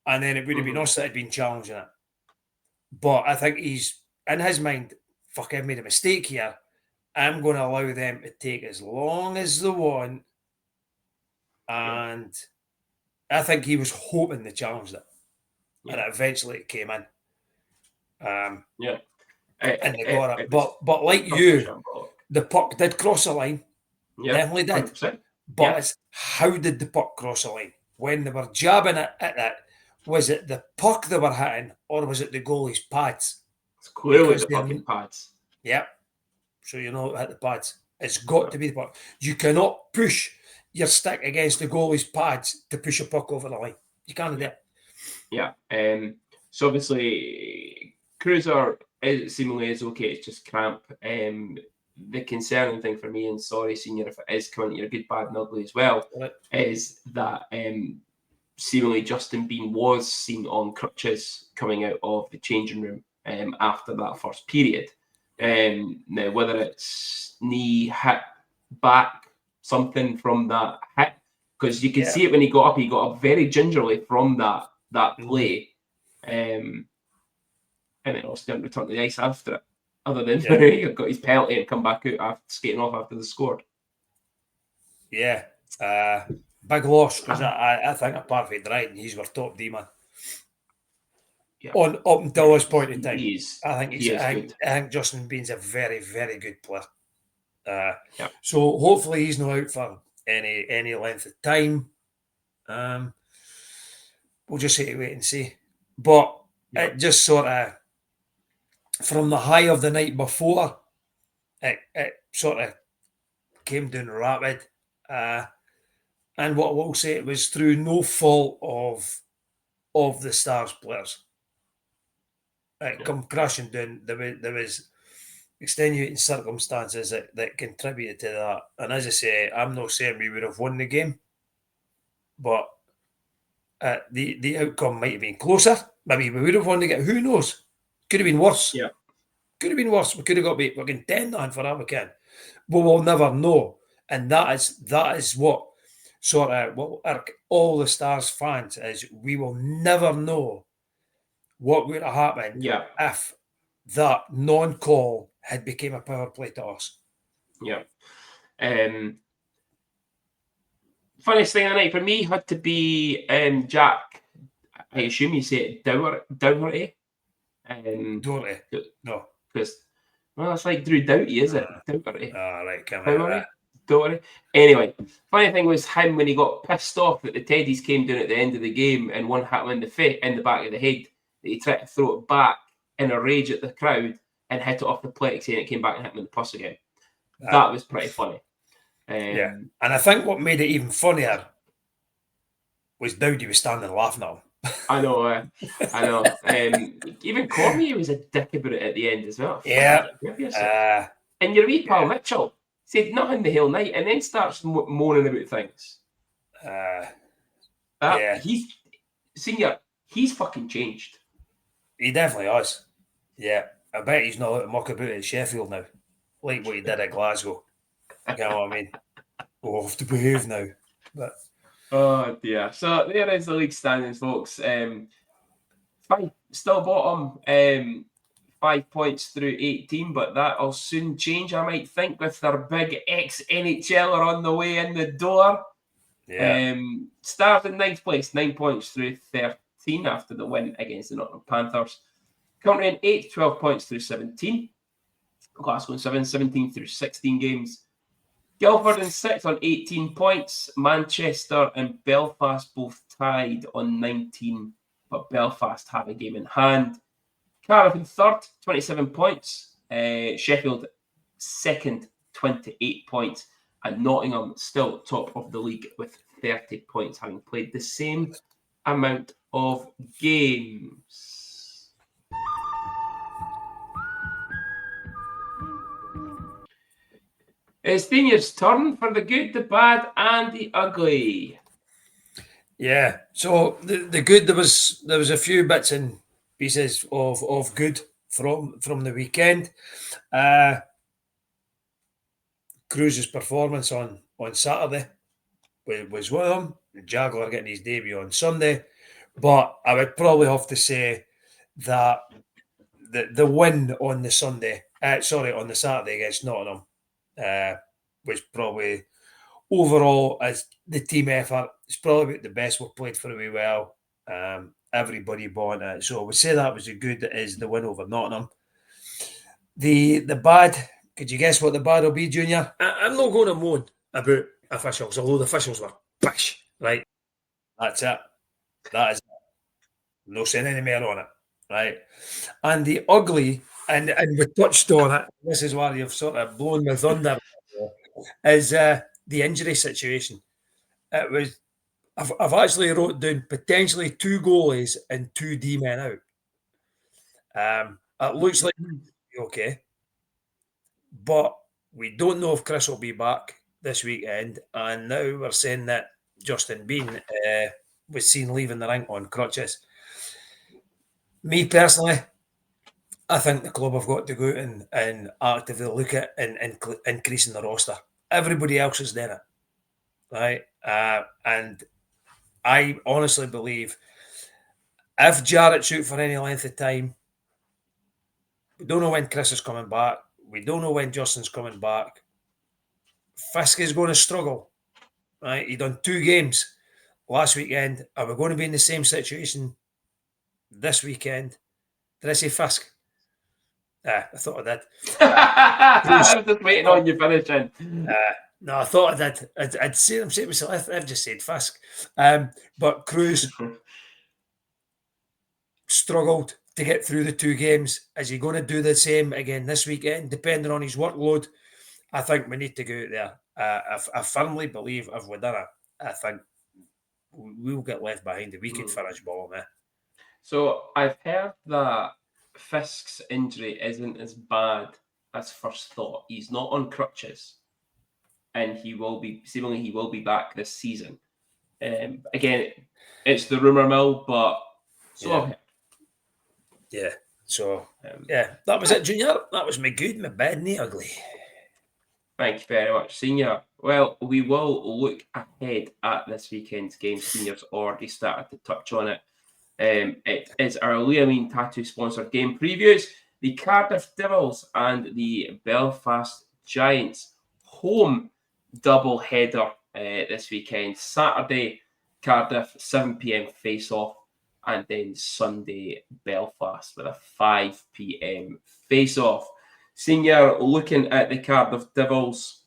and then it would have been us that had been challenging it. But I think he's, in his mind, fuck, I've made a mistake here. I'm going to allow them to take as long as they want. And I think he was hoping they challenged it. And eventually it came in. And they got it. But like you, the puck did cross the line. Yeah, definitely did. 100%. But it's how did the puck cross the line? When they were jabbing it at that, was it the puck they were hitting or was it the goalie's pads? It's clearly the fucking pads. Yep. So you know it hit the pads. It's got to be the puck. You cannot push your stick against the goalie's pads to push a puck over the line. You can't do that. Yeah. So obviously, Cruiser seemingly is okay. It's just cramp. The concerning thing for me, and sorry, Senior, if it is coming to your good, bad, and ugly as well, is that seemingly Justin Bean was seen on crutches coming out of the changing room after that first period. Now, whether it's knee, hip, back, something from that hit, because you can see it when he got up very gingerly from that play, and then also didn't return to the ice after it. Other than he got his penalty and come back out after skating off after they scored. Yeah, big loss because I think apart from Dryden, he's our top D man. Yeah. Up until this point in time, I think Justin Bean's a very, very good player. So hopefully he's not out for any length of time. We'll just have to wait and see. But it just sort of, from the high of the night before, it sort of came down rapid. And what I will say, it was through no fault of the Stars players. It come crashing down. There was extenuating circumstances that contributed to that. And as I say, I'm not saying we would have won the game, but the outcome might have been closer. Maybe we would have won the game. Who knows? Could have been worse. Yeah. Could have been worse. We could have got beat. We're getting 10 on for that weekend. But we'll never know. And that is what sort of will irk all the Stars fans, is we will never know what would have happened if that non-call had become a power play to us. Yeah. Funniest thing of the night for me had to be Jack. I assume you say it Dougherty. Dougherty. No. Because, well, it's like Drew Doughty, is it? Dougherty. Right. Dougherty. Anyway, funny thing was him when he got pissed off that the Teddies came down at the end of the game and one hit him in the back of the head, that he tried to throw it back in a rage at the crowd and hit it off the plexi, and it came back and hit him in the puss again. That was pretty funny. And I think what made it even funnier was Dowdy was standing laughing at him. I know. Even Cormier was a dick about it at the end as well. Yeah. And your wee pal Mitchell said nothing the whole night and then starts moaning about things. He's fucking changed. He definitely has. Yeah. I bet he's not allowed to muck about at Sheffield now, like what he did at Glasgow. You know what I mean? We'll have to behave now. But oh dear. So there is the league standings, folks. Still bottom. 5 points through 18, but that'll soon change, I might think, with their big ex-NHLer on the way in the door. Yeah. Stars in 9th place, 9 points through 13 after the win against the Nottingham Panthers. Currently in 8th, 12 points through 17. Glasgow in 7th, 17 through 16 games. Guildford in 6th on 18 points. Manchester and Belfast both tied on 19, but Belfast have a game in hand. Cardiff in 3rd, 27 points. Sheffield 2nd, 28 points. And Nottingham still top of the league with 30 points, having played the same amount of games. It's Daniel's turn for the good, the bad, and the ugly. Yeah. So the good, there was a few bits and pieces of good from the weekend. Cruz's performance on Saturday was one of them. Jaguar getting his debut on Sunday, but I would probably have to say that the win on the Saturday against Nottingham was probably overall, as the team effort, it's probably the best we've played for a wee while. Everybody bought it, so I would say that was a good. That is the win over Nottingham. The bad. Could you guess what the bad will be, Junior? I'm not going to moan about officials, although the officials were pish. Right, that's it. That is it. No saying any more on it. Right, and the ugly, and we touched on it. This is where you've sort of blown the thunder. Is the injury situation? It was. I've actually wrote down potentially 2 goalies and 2 D men out. It looks like okay, but we don't know if Chris will be back this weekend. And now we're saying that Justin Bean was seen leaving the rink on crutches. Me personally, I think the club have got to go out and actively look at and increasing the roster. Everybody else has done it, right? And I honestly believe if Jarrett's out for any length of time, we don't know when Chris is coming back. We don't know when Justin's coming back. Fisk is going to struggle, right? He done 2 games last weekend. Are we going to be in the same situation this weekend? Did I say Fisk? I thought I did. I was just waiting on you finishing. No, I thought I did. I'd say I'm saying myself. I've just said Fisk. But Cruz struggled to get through the two games. Is he going to do the same again this weekend? Depending on his workload, I think we need to go out there. I firmly believe if we done it, I think we will get left behind. We could finish bottom. So I've heard that Fisk's injury isn't as bad as first thought. He's not on crutches, and he will be back this season. Again, it's the rumor mill, but I've heard. Yeah. So that was it, Junior. That was me good, my bad, and the ugly. Thank you very much, Senior. Well, we will look ahead at this weekend's game. Senior's already started to touch on it. It is our Liamine Tattoo sponsored game previews. The Cardiff Devils and the Belfast Giants home double header this weekend. Saturday, Cardiff, 7 p.m. face-off, and then Sunday, Belfast with a 5 p.m. face-off. Senior, looking at the Cardiff Devils,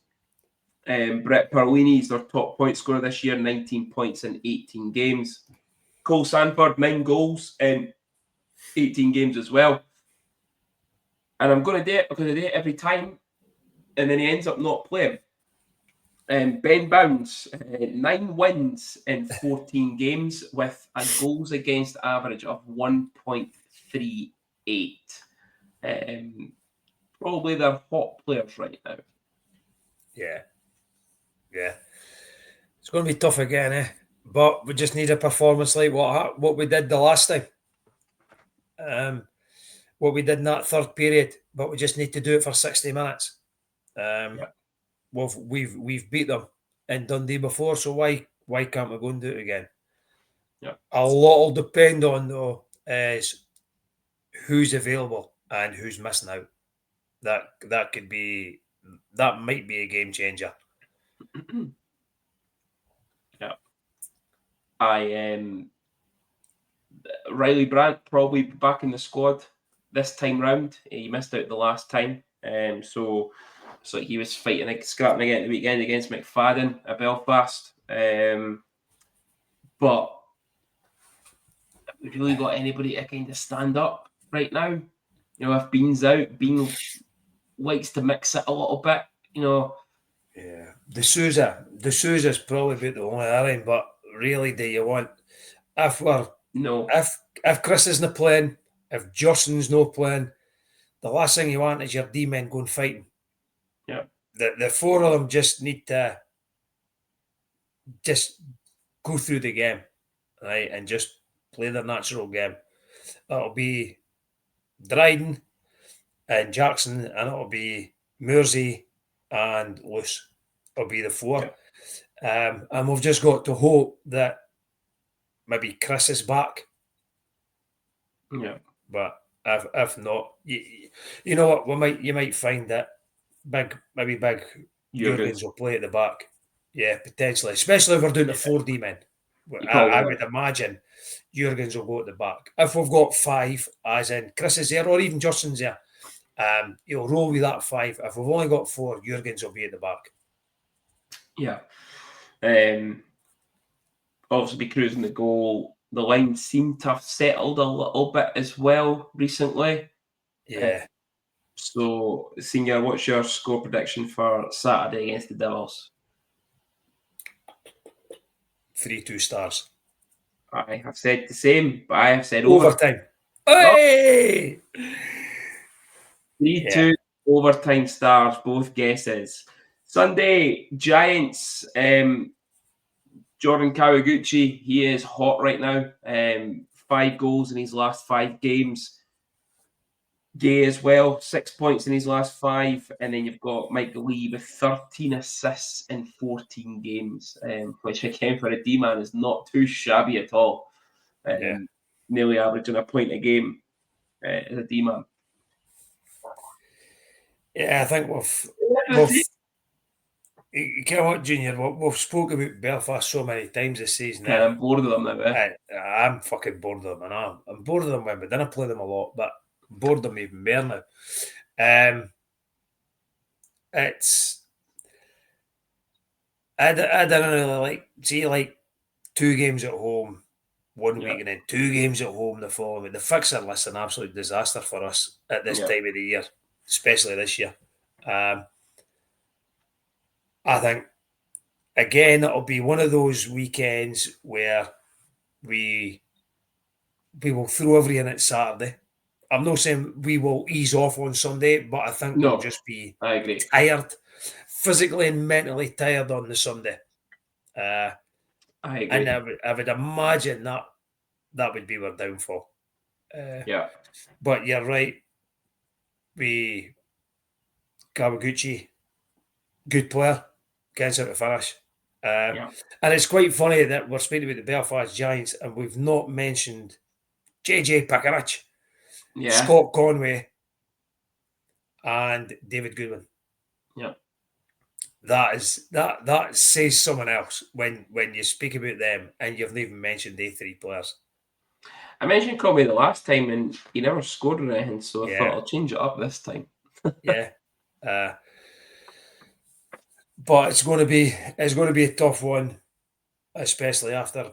Brett Perlini is their top point scorer this year, 19 points in 18 games. Cole Sanford, 9 goals in 18 games as well. And I'm going to do it every time, and then he ends up not playing. Ben Bounds, 9 wins in 14 games with a goals against average of 1.38. Probably their hot players right now. Yeah. It's going to be tough again, but we just need a performance like what we did the last time. What we did in that third period, but we just need to do it for 60 minutes. We've beat them in Dundee before, so why can't we go and do it again? Yeah. A lot will depend on though is who's available and who's missing out. That might be a game changer. Yeah. Riley Brandt probably back in the squad this time round. He missed out the last time. So he was scrapping again the weekend against McFadden at Belfast. But have we really got anybody to kind of stand up right now? You know, if Bean's out, Bean likes to mix it a little bit, you know. Yeah. De Souza's probably about the only other, but really do you want if Chris isn't playing, if Johnson's not playing, the last thing you want is your D-men going fighting. Yeah. The four of them just need to just go through the game, right, and just play their natural game. That'll be Dryden and Jackson, and it'll be Mersey and Luce. It'll be the four. Yeah. And we've just got to hope that maybe Chris is back. Yeah. But if not, you know what, you might find that big Jurgens will play at the back. Yeah, potentially, especially if we're doing the 4D men. I would imagine Jurgens will go at the back. If we've got 5, as in Chris is there, or even Justin's there, he'll roll with that 5. If we've only got 4, Jurgens will be at the back. Yeah. Obviously, be cruising the goal. The line seemed to have settled a little bit as well recently. Yeah. So, Senior, what's your score prediction for Saturday against the Devils? 3-2 Stars. I have said the same, but I have said overtime. Hey! 3-2 overtime Stars, both guesses. Sunday, Giants. Jordan Kawaguchi, he is hot right now. 5 goals in his last 5 games. Gay as well, 6 points in his last 5. And then you've got Mike Lee with 13 assists in 14 games, which again for a D-man is not too shabby at all. Nearly averaging a point a game as a D-man. Yeah, I think we've you know what, Junior? We've spoken about Belfast so many times this season. Yeah, I'm bored of them now. I'm fucking bored of them, and I'm bored of them when we didn't play them a lot, but I'm bored of them even more now. It's I don't really like 2 games at home one week and then 2 games at home the following week. The fixture list is an absolute disaster for us at this time of the year, especially this year. I think, again, it'll be one of those weekends where we will throw everything at Saturday. I'm not saying we will ease off on Sunday, but I think we'll just be I agree. tired, physically and mentally tired on the Sunday. I agree. And I would imagine that would be our downfall. But you're right. Kawaguchi, good player, gets out to finish. And it's quite funny that we're speaking about the Belfast Giants and we've not mentioned JJ Pickerick, Scott Conway, and David Goodwin. Yeah. That says someone else when you speak about them and you've not even mentioned the 3 players. I mentioned Conway the last time and he never scored or anything, so I thought I'll change it up this time. But it's going to be a tough one, especially after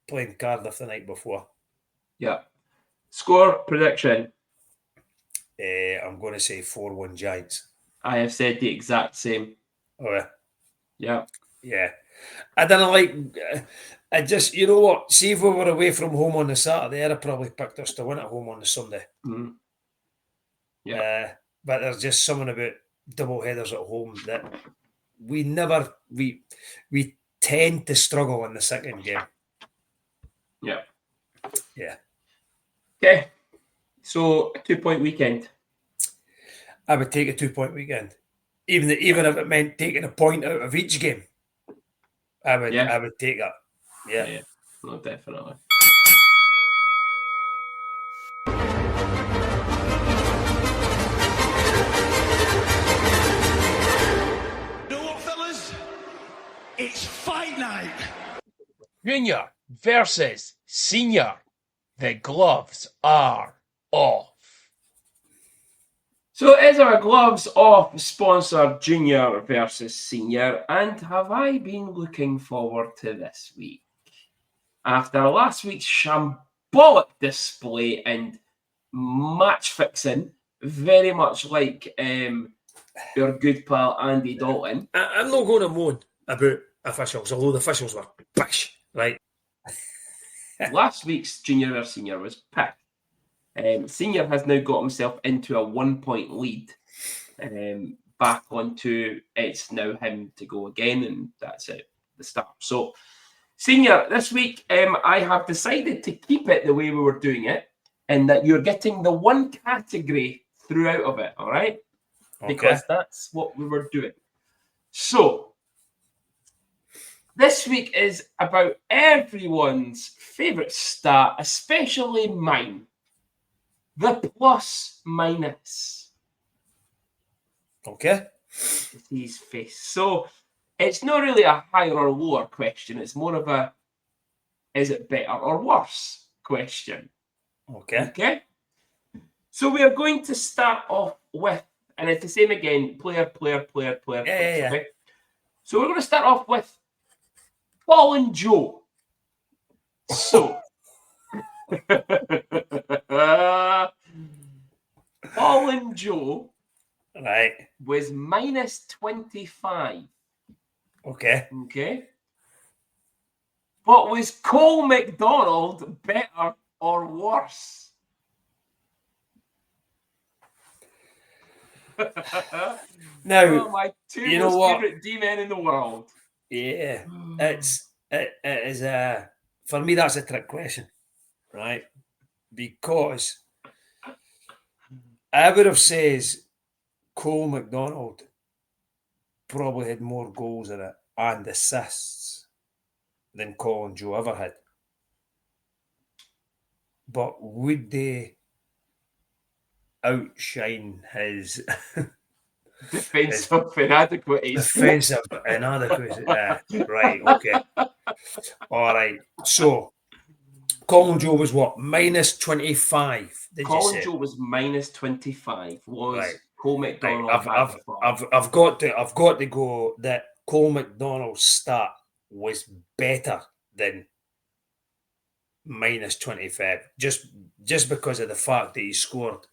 playing Cardiff the night before. Yeah. Score prediction. I'm going to say 4-1 Giants. I have said the exact same. Oh yeah. Yeah. I don't like. I just, you know what? See if we were away from home on the Saturday, I'd have probably picked us to win at home on the Sunday. Mm-hmm. Yeah. But there's just something about double headers at home that we tend to struggle in the second game. Yeah. Yeah. Okay. So a 2-point weekend. I would take a 2-point weekend, even if it meant taking a point out of each game. I would take that. Yeah. No, definitely. You know what, fellas? It's fight night. Junior versus senior. The gloves are off. So is our gloves off sponsor junior versus senior? And have I been looking forward to this week? After last week's shambolic display and match fixing, very much like our good pal Andy Dalton. I'm not going to moan about officials, although the officials were pish, right? Last week's junior versus senior was pick. Senior has now got himself into a 1-point lead. Back onto it's now him to go again, and that's it, the start. So, senior, this week I have decided to keep it the way we were doing it, and that you're getting the one category throughout of it, all right? Okay. Because that's what we were doing. So, this week is about everyone's favourite stat, especially mine. The plus minus. Okay. His face. So it's not really a higher or lower question. It's more of a is it better or worse question. Okay. So we are going to start off with, and it's the same again, player. Yeah. Okay? So we're going to start off with Fallen Joe. So Fallen Joe was minus 25. Okay. But was Cole McDonald better or worse? Now, my two you know most what? favorite D-men in the world. Yeah, it is for me that's a trick question, right? Because I would have says Cole McDonald probably had more goals in it and assists than Colin Joe ever had. But would they outshine his defensive inadequacies? Defensive inadequacies. Right, okay. All right. So, Colin Joe was what? Minus 25. Colin Joe was minus 25. Was right. Cole McDonald? Right. I've got to go that Cole McDonald's stat was better than minus 25, just because of the fact that he scored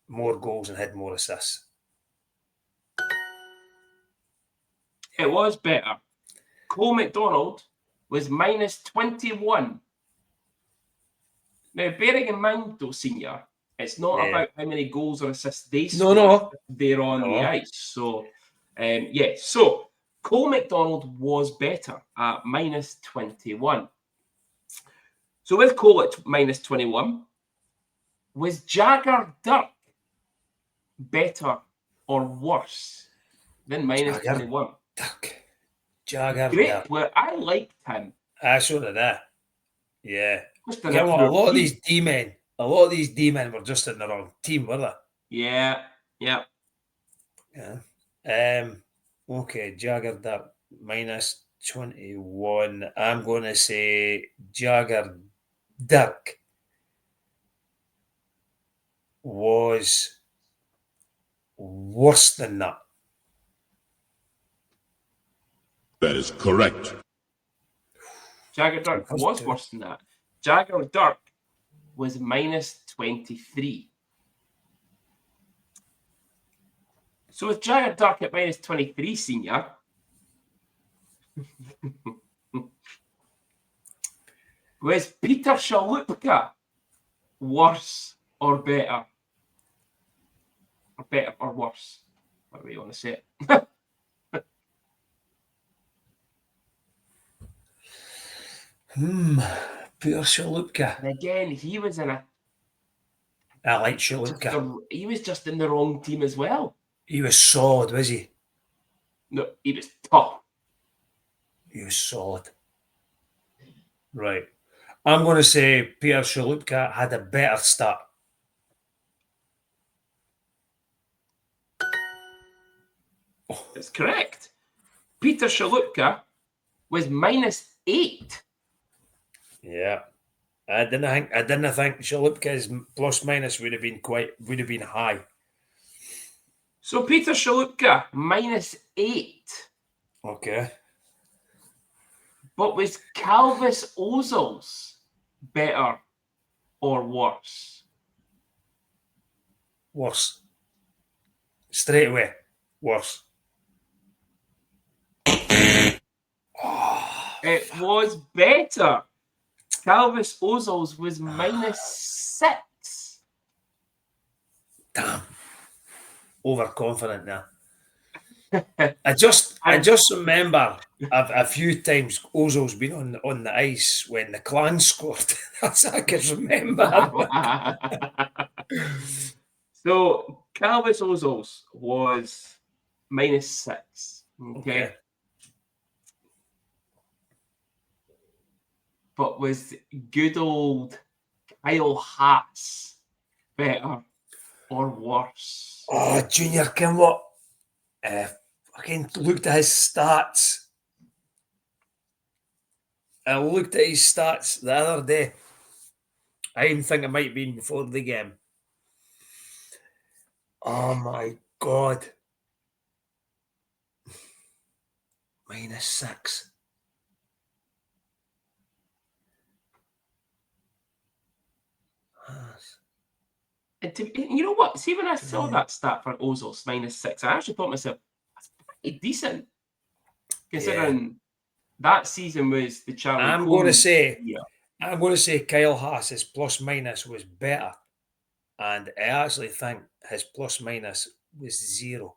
more goals and had more assists. It was better. Cole McDonald was minus 21. Now, bearing in mind, though, Senior, it's not Yeah. about how many goals or assists they No, score. no. They're on the No. ice. So, yeah. So, Cole McDonald was better at minus 21. So, with Cole at minus 21, was Jagger Dirk better or worse than minus Jagger 21? Dirk. Jagger Great Dirk. player. I liked him. So did I. Yeah. Just You in know what? A poor lot of team. these D-men were just in the wrong team, were they? Yeah. Yeah. Okay, Jagger Dirk minus 21. I'm going to say Jagger Dirk was worse than that. That is correct. Jagger Dirk was worse than that. Jagger Dirk was minus 23. So with Jagger Dirk at minus 23, Senior, was Peter Shalupka worse or better? Or better or worse? Whatever you want to say it. Peter Shalupka. And again, he was in a I like Shalupka. he was just in the wrong team as well. He was solid, was he? No, he was top. He was solid. Right. I'm going to say Peter Shalupka had a better start. That's correct. Peter Shalupka was minus 8. Yeah. I didn't think Shalupka's plus minus would have been high. So Peter Shalupka minus 8. Okay. But was Calvis Ozils better or worse? Worse. Straight away. Worse. It was better. Calvis Ozils was minus 6. Damn. Overconfident now. I just remember a few times Ozil's been on the ice when the Clan scored. That's I can remember. So Calvis Ozils was minus 6. Okay. But was good old Kyle Haas better or worse? Oh, Junior, can what? Fucking looked at his stats. I looked at his stats the other day. I even think it might have been before the game. Oh my God. Minus 6. And you know what? See, when I saw that stat for Ozils minus 6, I actually thought to myself, that's pretty decent. Considering that season was the Charlie I'm Coleman going to say Kyle Haas's plus minus was better. And I actually think his plus minus was 0.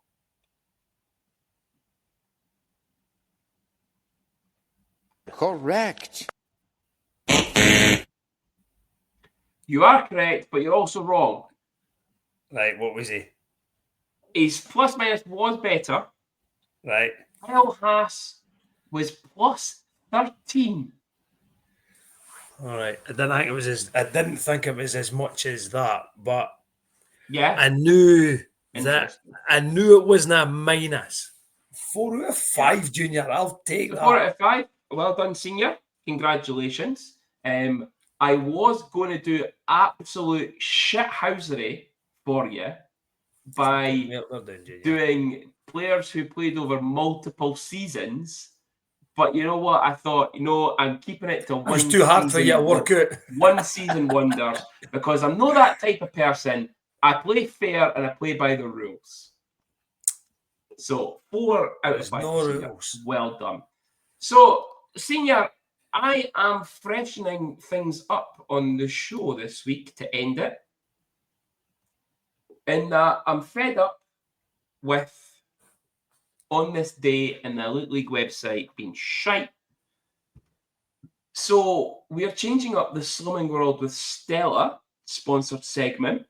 Correct. You are correct, but you're also wrong. Right, what was he? His plus minus was better. Right. Kyle Haas was plus 13. All right. I didn't think it was as much as that, but Yeah. I knew it wasn't a minus. 4 out of 5, Junior. I'll take that. 4 out of 5. Well done, Senior. Congratulations. I was going to do absolute shithousery for you by They're doing junior. doing players who played over multiple seasons. But you know what? I thought, I'm keeping it to It was too hard for you to work out. one season wonders, because I'm not that type of person. I play fair and I play by the rules. So 4 out There's of 5. no Senior. rules. Well done. So, Senior, I am freshening things up on the show this week to end it. And I'm fed up with on this day in the Elite League website being shite. So we are changing up the Slumming World with Stella sponsored segment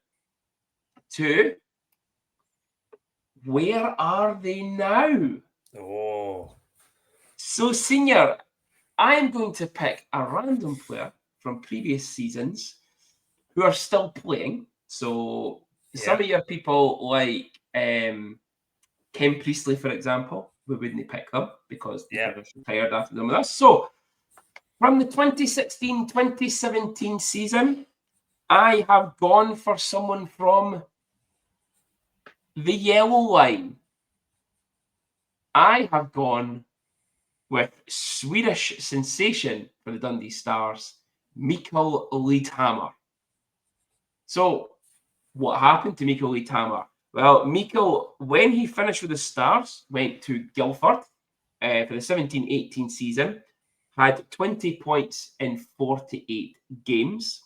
to Where Are They Now? Oh. So, Senior, I am going to pick a random player from previous seasons who are still playing. So some of your people like Ken Priestley, for example, we wouldn't pick them because they retired after them with us. So from the 2016-2017 season, I have gone for someone from the yellow line. I have gone with Swedish sensation for the Dundee Stars, Mikael Lidhammer. So, what happened to Mikael Lidhammer? Well, Mikael, when he finished with the Stars, went to Guildford for the 17-18 season, had 20 points in 48 games.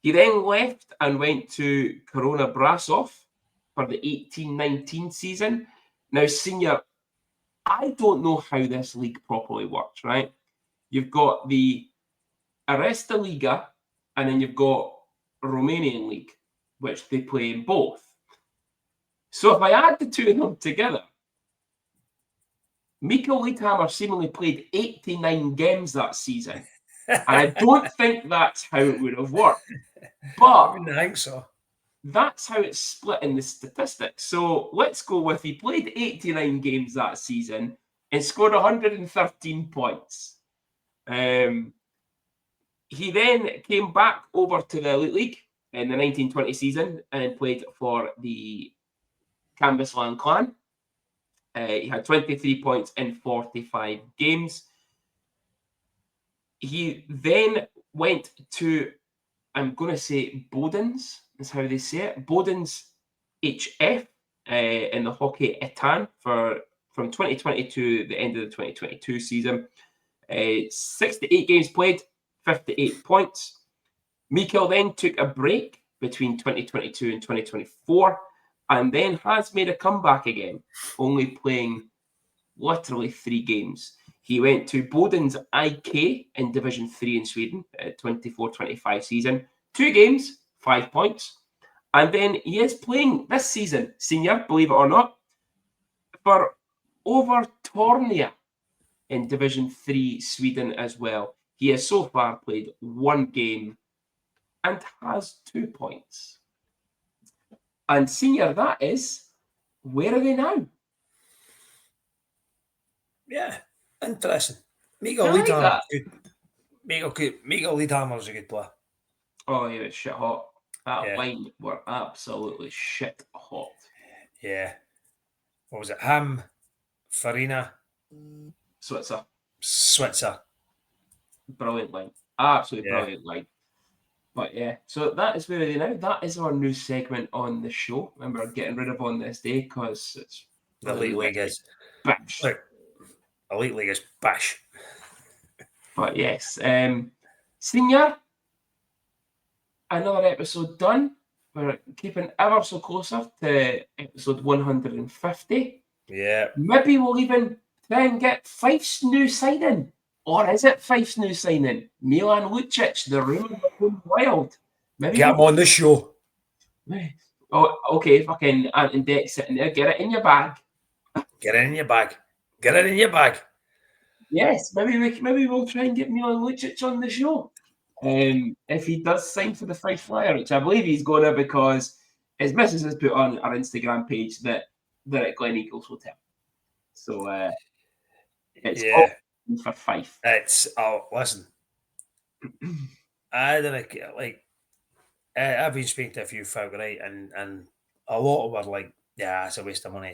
He then left and went to Korona Brasov for the 18-19 season. Now, Senior, I don't know how this league properly works, right? You've got the Aresta Liga, and then you've got Romanian League, which they play in both. So if I add the two of them together, Mikael Lidhammer seemingly played 89 games that season. And I don't think that's how it would have worked. But I wouldn't think so. That's how it's split in the statistics. So let's go with he played 89 games that season and scored 113 points. He then came back over to the Elite League in the 1920 season and played for the Cambuslang Clan. He had 23 points in 45 games. He then went to, I'm going to say Bodens, is how they say it. Bodens HF in the Hockey Etan from 2020 to the end of the 2022 season. 68 games played, 58 points. Mikael then took a break between 2022 and 2024 and then has made a comeback again, only playing literally 3 games. He went to Bodens IK in Division 3 in Sweden, 24-25 season. 2 games, 5 points. And then he is playing this season, Senior, believe it or not, for Övertorneå in Division 3 Sweden as well. He has so far played 1 game and has 2 points. And Senior, that is, where are they now? Yeah, interesting. Mikael I like Lidhammer, that. good. Mikael Lidhammer's a good player. Oh, he was shit hot. That Yeah. line were absolutely shit hot. Yeah. What was it? Ham, Farina, Switzer. Brilliant line. Absolutely Yeah. brilliant line. But yeah, so that is where they now. That is our new segment on the show. Remember, getting rid of on this day because it's The Elite League is bash. look, Elite League is bash. But yes, Senior, another episode done. We're keeping ever so closer to episode 150. Yeah. Maybe we'll even try and get Fife's new signing. Or is it Fife's new signing? Milan Lucic, the rumour going wild. Maybe Get him on the show. Oh, okay, fucking Ant and Deck sitting there. Get it in your bag. Get it in your bag. Get it in your bag. Yes, maybe we'll try and get Milan Lucic on the show. If he does sign for the Fife Flyer, which I believe he's going to because his missus has put on our Instagram page that they're at Glen Eagles Hotel. So it's all for Fife. It's listen. I don't like. I've been speaking to a few folk, right, and a lot of them are like, yeah, it's a waste of money,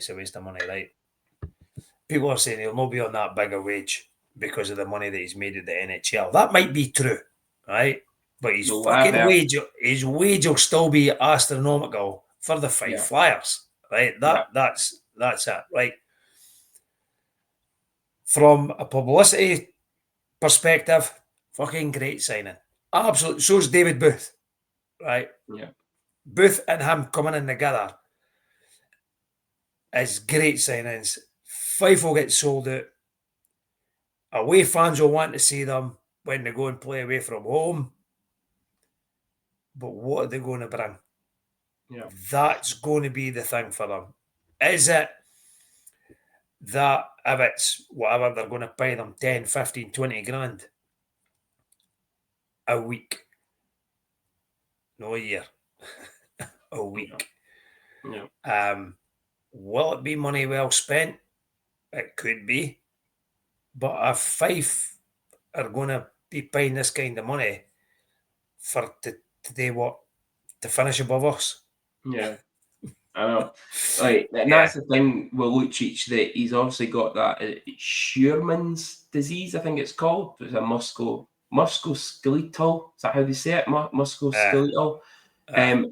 right? People are saying he'll not be on that bigger wage because of the money that he's made at the NHL. That might be true, right? But his No, fucking I've heard- his wage will still be astronomical for the Five Yeah. Flyers, right? Yeah. That's it, right? From a publicity perspective, fucking great signing. Absolutely. So's David Booth, right? Yeah. Booth and him coming in together is great signings. Fife will get sold out. Away fans will want to see them when they go and play away from home. But what are they going to bring? Yeah. That's going to be the thing for them. Is it that if it's whatever they're going to pay them 10, 15, 20 grand a week? No, a year. A week. Yeah. Will it be money well spent? It could be. But if Fife are going to be paying this kind of money for to do what? To finish above us? Yeah. I know. Like, and Yeah. that's the thing with Lucic, that he's obviously got that Scheuermann's disease, I think it's called. It's a musculoskeletal. Is that how they say it? Musculoskeletal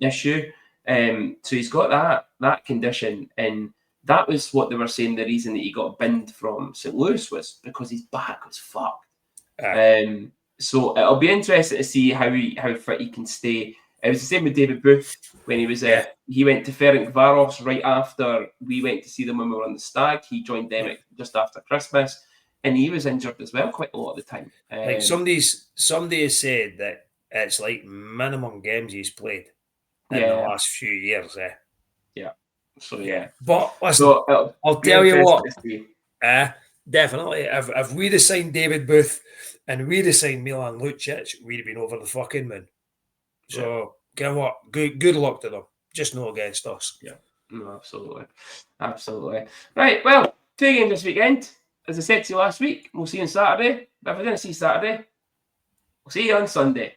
issue. So he's got that condition, and that was what they were saying. The reason that he got binned from St. Louis was because his back was fucked. So it'll be interesting to see how fit he can stay. It was the same with David Booth when he was he went to Ferencváros right after we went to see them when we were on the Stag. He joined them just after Christmas, and he was injured as well quite a lot of the time. Like somebody has said that it's like minimum games he's played in the last few years. Yeah. So yeah. But listen, I'll tell you what. Definitely, if we'd have signed David Booth and we'd have signed Milan Lucic, we'd have been over the fucking moon. So, get what? Good luck to them. Just no against us. Yeah. No, absolutely. Absolutely. Right, well, 2 games this weekend. As I said to you last week, we'll see you on Saturday. But if I didn't see Saturday, we'll see you on Sunday.